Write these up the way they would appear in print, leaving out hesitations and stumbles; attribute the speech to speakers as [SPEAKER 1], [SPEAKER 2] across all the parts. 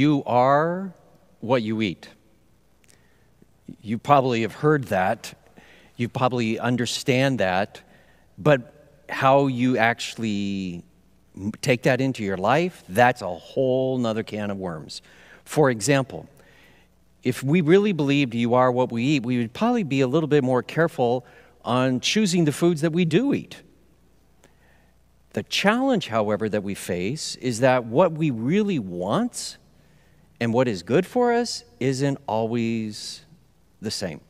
[SPEAKER 1] You are what you eat. You probably have heard that. You probably understand that. But how you actually take that into your life, that's a whole nother can of worms. For example, if we really believed you are what we eat, we would probably be a little bit more careful on choosing the foods that we do eat. The challenge, however, that we face is that what we really want and what is good for us isn't always the same.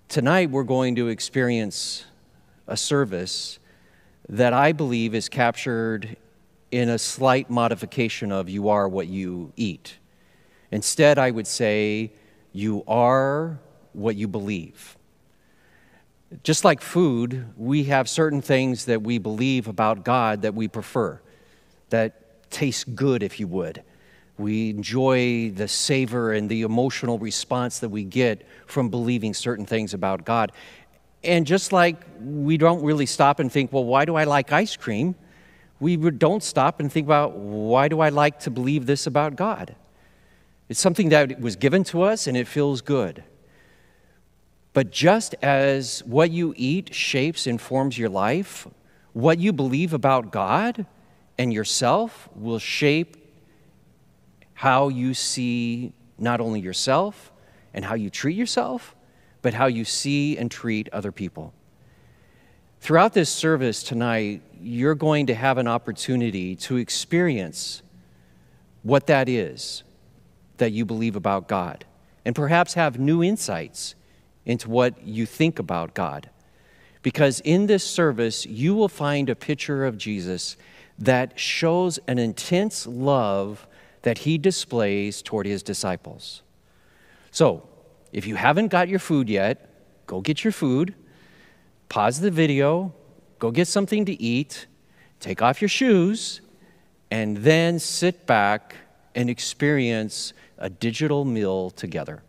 [SPEAKER 1] Tonight, we're going to experience a service that I believe is captured in a slight modification of you are what you eat. Instead, I would say you are what you believe. Just like food, we have certain things that we believe about God that we prefer, that taste good, if you would. We enjoy the savor and the emotional response that we get from believing certain things about God. And just like we don't really stop and think, well, why do I like ice cream? We don't stop and think about, why do I like to believe this about God? It's something that was given to us and it feels good. But just as what you eat shapes and forms your life, what you believe about God and yourself will shape how you see not only yourself and how you treat yourself, but how you see and treat other people. Throughout this service tonight, you're going to have an opportunity to experience what that is that you believe about God, and perhaps have new insights into what you think about God. Because in this service, you will find a picture of Jesus that shows an intense love that he displays toward his disciples. So, if you haven't got your food yet, go get your food, pause the video, go get something to eat, take off your shoes, and then sit back and experience a digital meal together.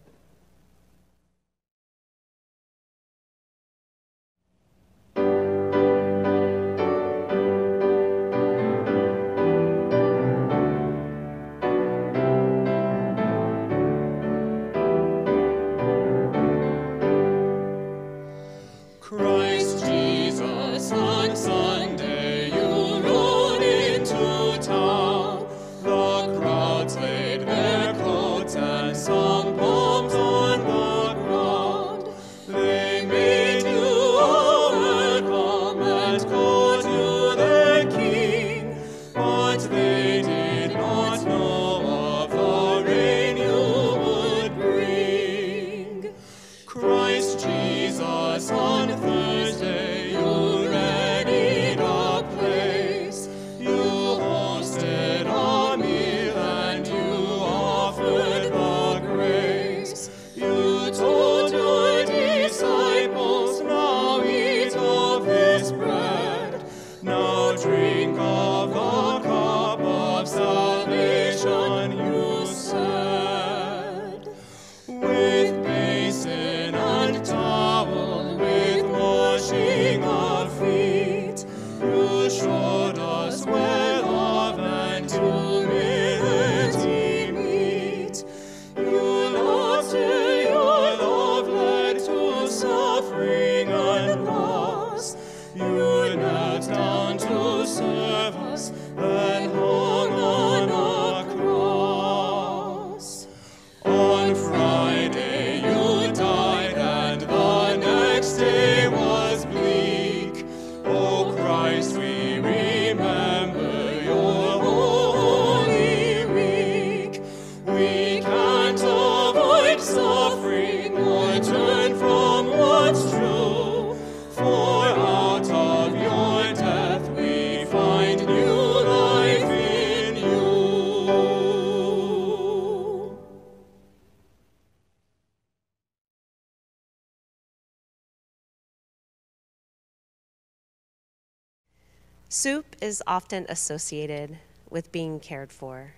[SPEAKER 2] Soup is often associated with being cared for.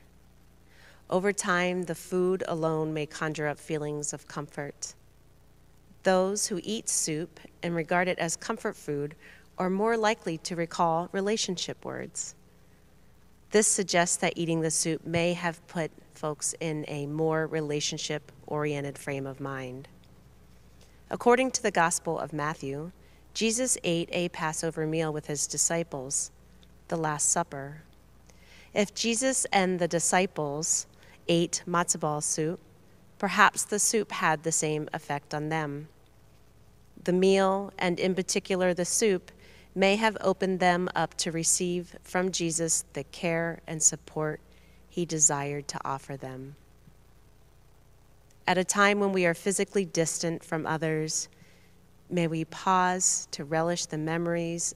[SPEAKER 2] Over time, the food alone may conjure up feelings of comfort. Those who eat soup and regard it as comfort food are more likely to recall relationship words. This suggests that eating the soup may have put folks in a more relationship-oriented frame of mind. According to the Gospel of Matthew, Jesus ate a Passover meal with his disciples, the Last Supper. If Jesus and the disciples ate matzo ball soup, perhaps the soup had the same effect on them. The meal, and in particular the soup, may have opened them up to receive from Jesus the care and support he desired to offer them. At a time when we are physically distant from others, may we pause to relish the memories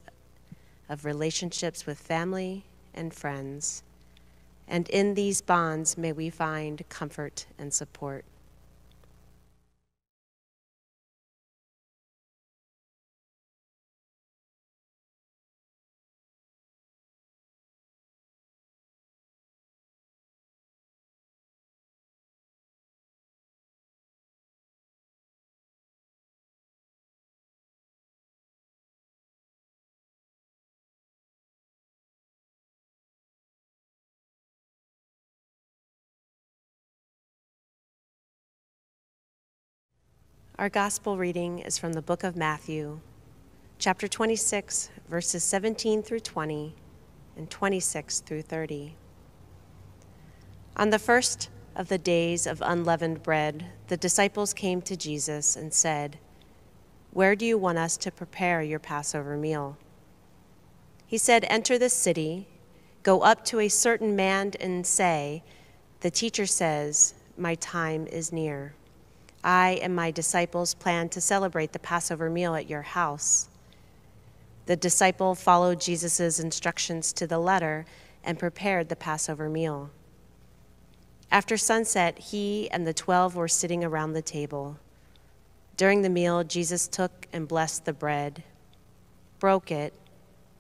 [SPEAKER 2] of relationships with family and friends. And in these bonds, may we find comfort and support. Our gospel reading is from the book of Matthew, chapter 26, verses 17 through 20 and 26 through 30. On the first of the days of unleavened bread, the disciples came to Jesus and said, "Where do you want us to prepare your Passover meal?" He said, "Enter the city, go up to a certain man and say, 'The teacher says, my time is near. I and my disciples plan to celebrate the Passover meal at your house.'" The disciple followed Jesus' instructions to the letter and prepared the Passover meal. After sunset, he and the 12 were sitting around the table. During the meal, Jesus took and blessed the bread, broke it,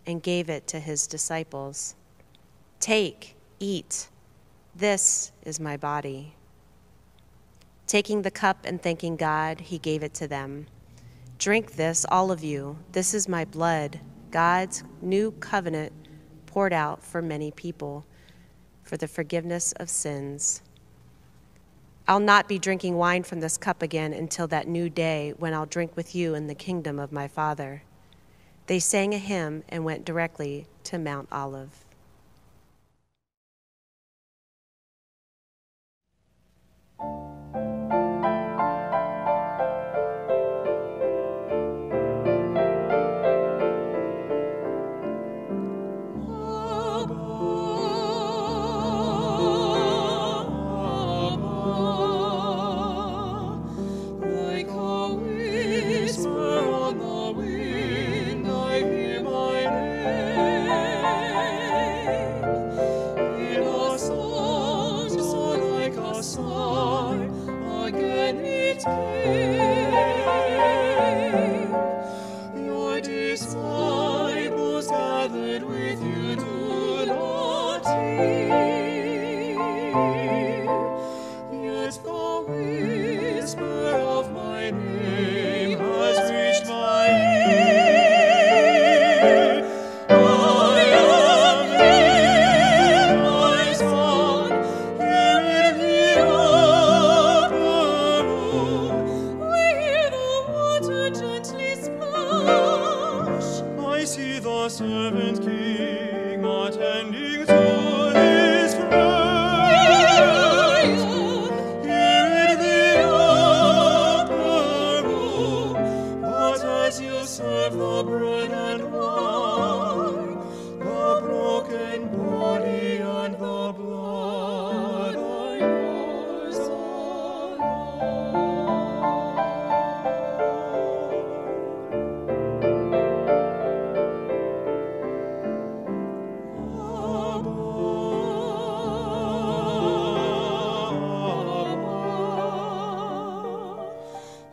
[SPEAKER 2] and gave it to his disciples. "Take, eat. This is my body." Taking the cup and thanking God, he gave it to them. "Drink this, all of you. This is my blood, God's new covenant poured out for many people for the forgiveness of sins. I'll not be drinking wine from this cup again until that new day when I'll drink with you in the kingdom of my Father." They sang a hymn and went directly to Mount Olive.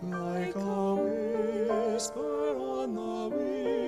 [SPEAKER 3] Like a whisper on the wind.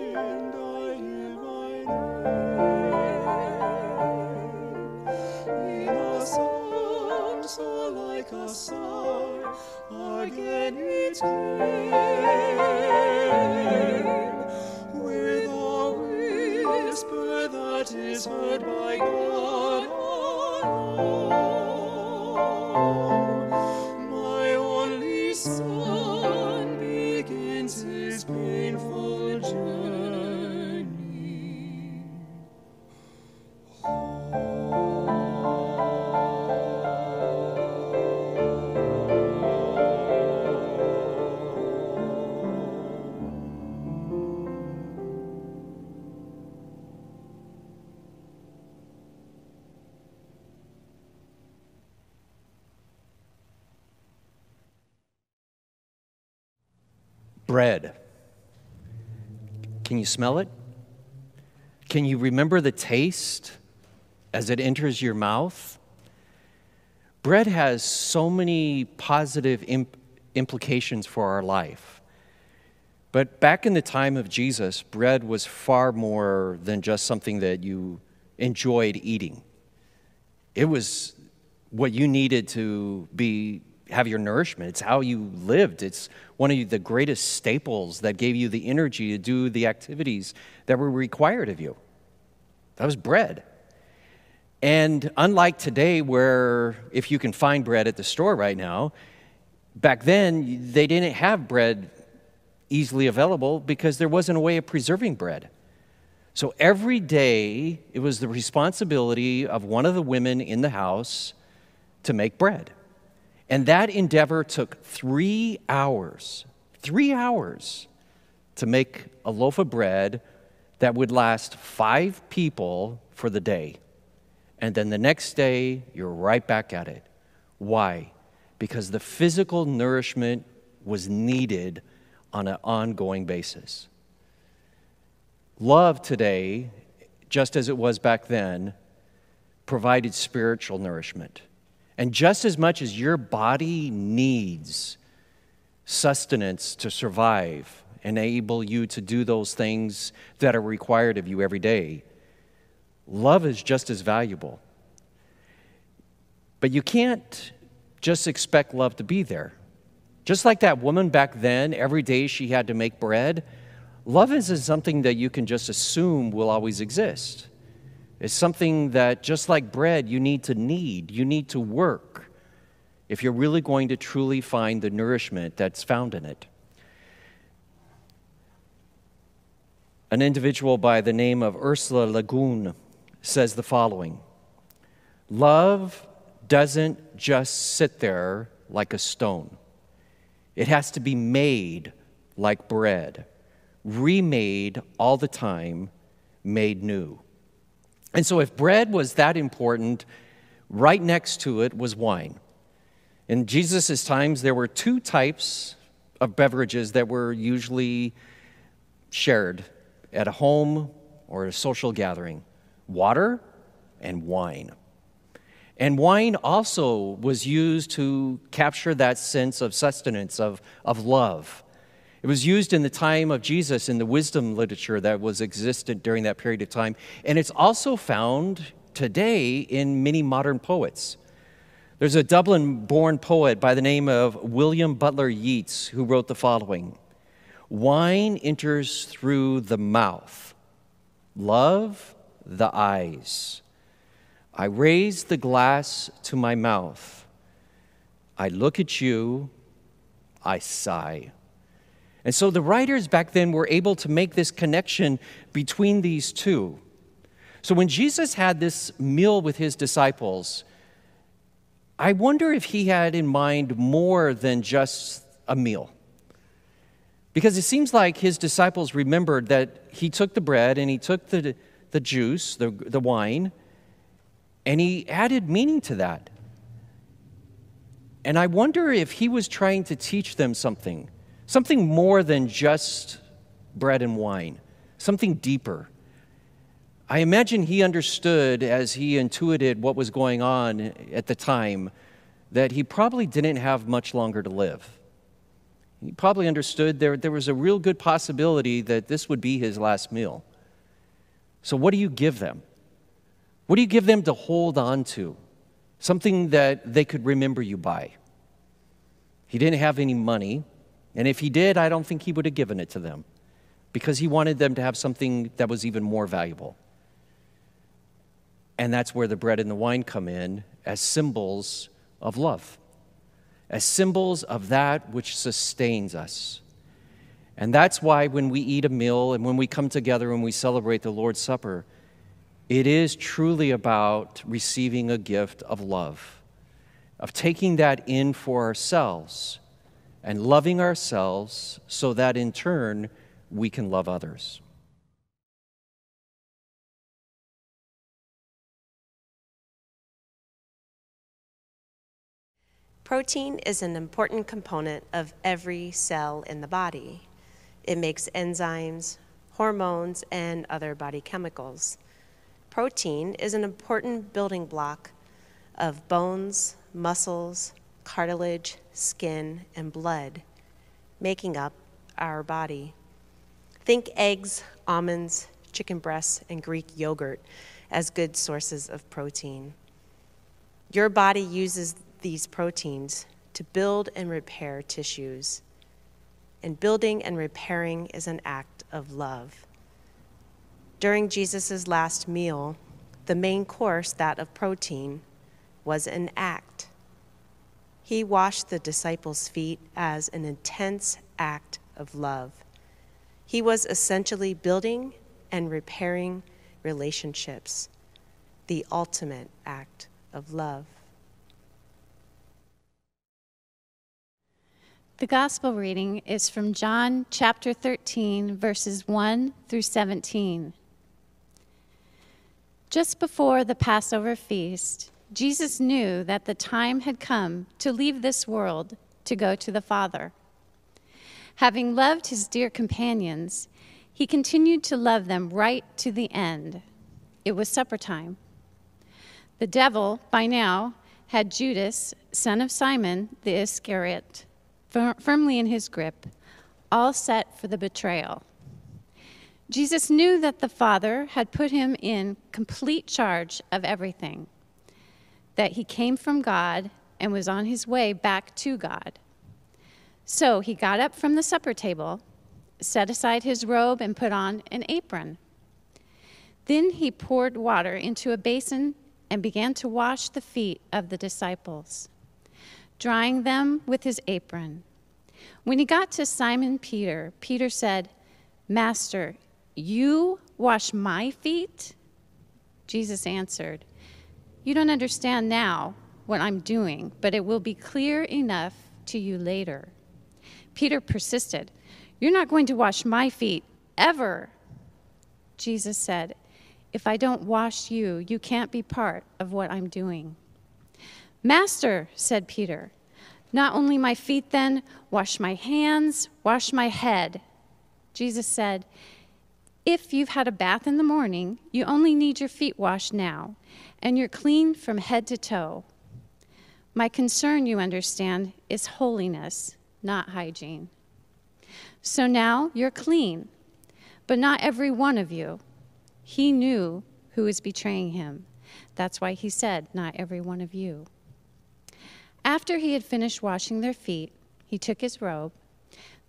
[SPEAKER 1] Bread. Can you smell it? Can you remember the taste as it enters your mouth? Bread has so many positive implications for our life. But back in the time of Jesus, bread was far more than just something that you enjoyed eating. It was what you needed to have your nourishment. It's how you lived. It's one of the greatest staples that gave you the energy to do the activities that were required of you. That was bread. And unlike today, where if you can find bread at the store right now, back then they didn't have bread easily available because there wasn't a way of preserving bread. So every day, it was the responsibility of one of the women in the house to make bread. And that endeavor took 3 hours, 3 hours to make a loaf of bread that would last 5 people for the day. And then the next day, you're right back at it. Why? Because the physical nourishment was needed on an ongoing basis. Love today, just as it was back then, provided spiritual nourishment. And just as much as your body needs sustenance to survive, enable you to do those things that are required of you every day, love is just as valuable. But you can't just expect love to be there. Just like that woman back then, every day she had to make bread, love isn't something that you can just assume will always exist. It's something that, just like bread, you need to work if you're really going to truly find the nourishment that's found in it. An individual by the name of Ursula Le Guin says the following: love doesn't just sit there like a stone. It has to be made like bread, remade all the time, made new. And so if bread was that important, right next to it was wine. In Jesus' times, there were 2 types of beverages that were usually shared at a home or a social gathering: water and wine. And wine also was used to capture that sense of sustenance, of love. It was used in the time of Jesus in the wisdom literature that was existed during that period of time. And it's also found today in many modern poets. There's a Dublin-born poet by the name of William Butler Yeats who wrote the following: wine enters through the mouth, love the eyes. I raise the glass to my mouth. I look at you, I sigh. And so the writers back then were able to make this connection between these two. So when Jesus had this meal with his disciples, I wonder if he had in mind more than just a meal. Because it seems like his disciples remembered that he took the bread and he took the juice, the wine, and he added meaning to that. And I wonder if he was trying to teach them something more than just bread and wine, something deeper. I imagine he understood, as he intuited what was going on at the time, that he probably didn't have much longer to live. He probably understood there was a real good possibility that this would be his last meal. So what do you give them? What do you give them to hold on to? Something that they could remember you by. He didn't have any money, and if he did, I don't think he would have given it to them, because he wanted them to have something that was even more valuable. And that's where the bread and the wine come in as symbols of love, as symbols of that which sustains us. And that's why when we eat a meal and when we come together and we celebrate the Lord's Supper, it is truly about receiving a gift of love, of taking that in for ourselves and loving ourselves so that in turn we can love others.
[SPEAKER 2] Protein is an important component of every cell in the body. It makes enzymes, hormones, and other body chemicals. Protein is an important building block of bones, muscles, cartilage, skin, and blood, making up our body. Think eggs, almonds, chicken breasts, and Greek yogurt as good sources of protein. Your body uses these proteins to build and repair tissues. And building and repairing is an act of love. During Jesus' last meal, the main course, that of protein, was an act. He washed the disciples' feet as an intense act of love. He was essentially building and repairing relationships, the ultimate act of love.
[SPEAKER 3] The gospel reading is from John chapter 13, verses 1 through 17. Just before the Passover feast, Jesus knew that the time had come to leave this world to go to the Father. Having loved his dear companions, he continued to love them right to the end. It was supper time. The devil, by now, had Judas, son of Simon the Iscariot, firmly in his grip, all set for the betrayal. Jesus knew that the Father had put him in complete charge of everything, that he came from God and was on his way back to God. So he got up from the supper table, set aside his robe, and put on an apron. Then he poured water into a basin and began to wash the feet of the disciples, drying them with his apron. When he got to Simon Peter, Peter said, "Master, you wash my feet?" Jesus answered, "You don't understand now what I'm doing, but it will be clear enough to you later." Peter persisted, "You're not going to wash my feet, ever." Jesus said, "If I don't wash you, you can't be part of what I'm doing." "Master," said Peter, "not only my feet then, wash my hands, wash my head." Jesus said, "If you've had a bath in the morning, you only need your feet washed now, and you're clean from head to toe. My concern, you understand, is holiness, not hygiene. So now you're clean, but not every one of you." He knew who was betraying him. That's why he said, "Not every one of you." After he had finished washing their feet, he took his robe,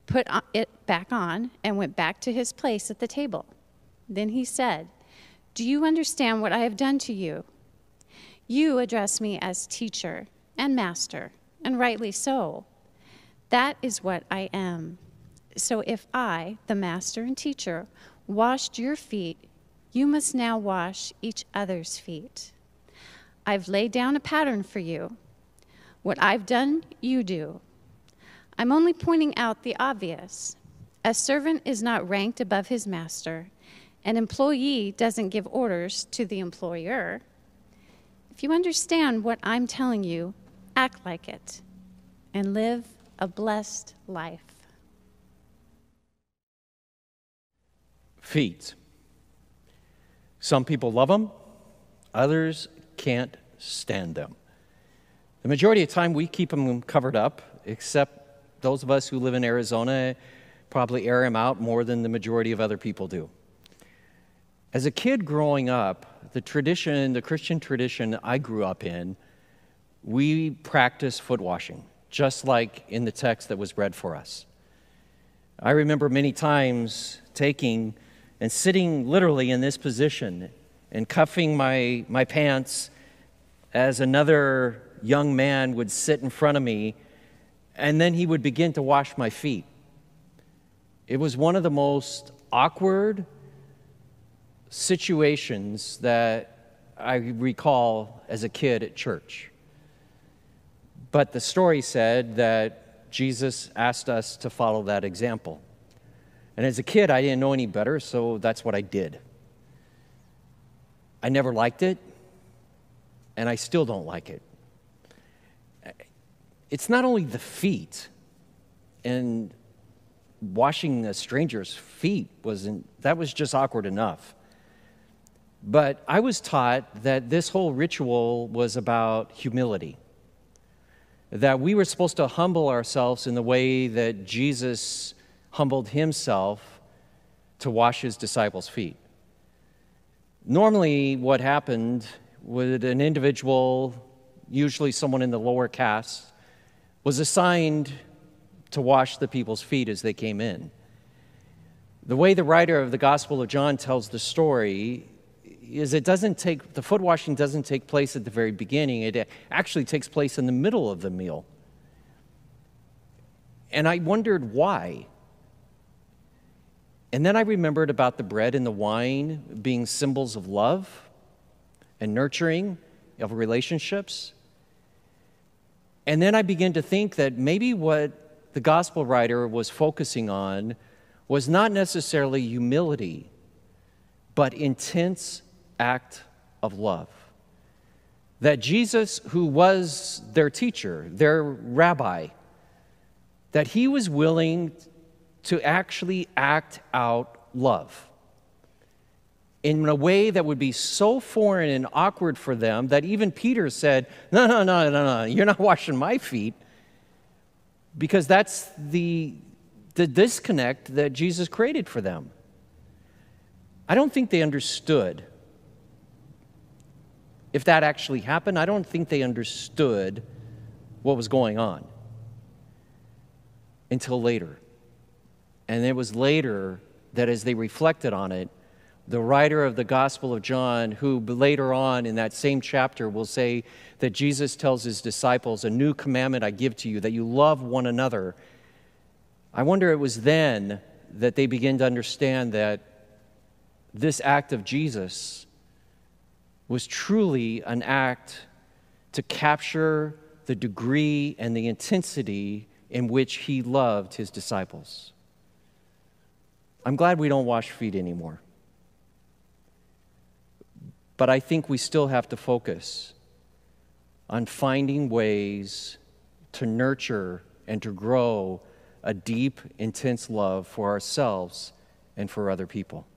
[SPEAKER 3] put it back on, and went back to his place at the table. Then he said, "Do you understand what I have done to you? You address me as teacher and master, and rightly so. That is what I am. So if I, the master and teacher, washed your feet, you must now wash each other's feet. I've laid down a pattern for you. What I've done, you do. I'm only pointing out the obvious. A servant is not ranked above his master. An employee doesn't give orders to the employer. If you understand what I'm telling you, act like it and live a blessed life."
[SPEAKER 1] Feet. Some people love them, others can't stand them. The majority of the time we keep them covered up, except those of us who live in Arizona probably air them out more than the majority of other people do. As a kid growing up, the Christian tradition I grew up in, we practice foot washing, just like in the text that was read for us. I remember many times taking and sitting literally in this position and cuffing my pants as another young man would sit in front of me, and then he would begin to wash my feet. It was one of the most awkward situations that I recall as a kid at church. But the story said that Jesus asked us to follow that example. And as a kid, I didn't know any better, so that's what I did. I never liked it, and I still don't like it. It's not only the feet and washing a stranger's feet that was just awkward enough. But I was taught that this whole ritual was about humility, that we were supposed to humble ourselves in the way that Jesus humbled himself to wash his disciples' feet. Normally, what happened with an individual, usually someone in the lower caste, was assigned to wash the people's feet as they came in. The way the writer of the Gospel of John tells the story is the foot washing doesn't take place at the very beginning. It actually takes place in the middle of the meal. And I wondered why. And then I remembered about the bread and the wine being symbols of love and nurturing of relationships. And then I began to think that maybe what the gospel writer was focusing on was not necessarily humility, but intense act of love. That Jesus, who was their teacher, their rabbi, that he was willing to actually act out love in a way that would be so foreign and awkward for them that even Peter said, no, you're not washing my feet, because that's the disconnect that Jesus created for them. I don't think they understood. If that actually happened, I don't think they understood what was going on until later. And it was later that as they reflected on it, the writer of the Gospel of John, who later on in that same chapter will say that Jesus tells his disciples, "A new commandment I give to you, that you love one another." I wonder it was then that they began to understand that this act of Jesus was truly an act to capture the degree and the intensity in which he loved his disciples. I'm glad we don't wash feet anymore. But I think we still have to focus on finding ways to nurture and to grow a deep, intense love for ourselves and for other people.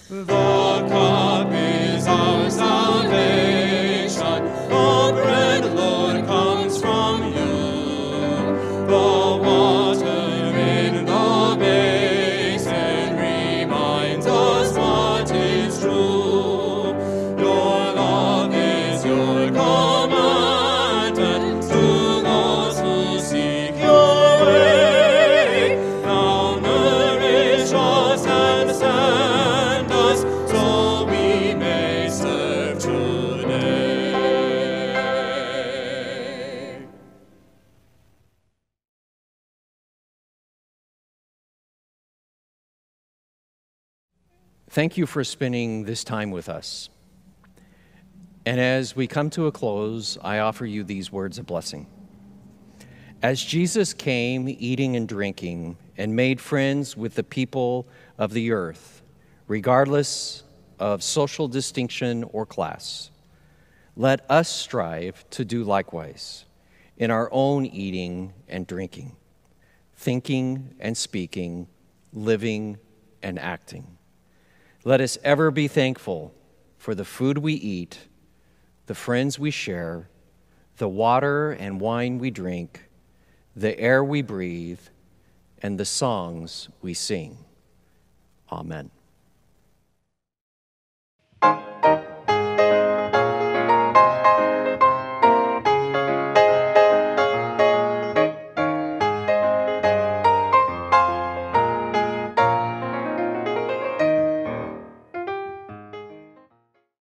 [SPEAKER 4] The cup is
[SPEAKER 1] thank you for spending this time with us. And as we come to a close, I offer you these words of blessing. As Jesus came eating and drinking and made friends with the people of the earth, regardless of social distinction or class, let us strive to do likewise in our own eating and drinking, thinking and speaking, living and acting. Let us ever be thankful for the food we eat, the friends we share, the water and wine we drink, the air we breathe, and the songs we sing. Amen.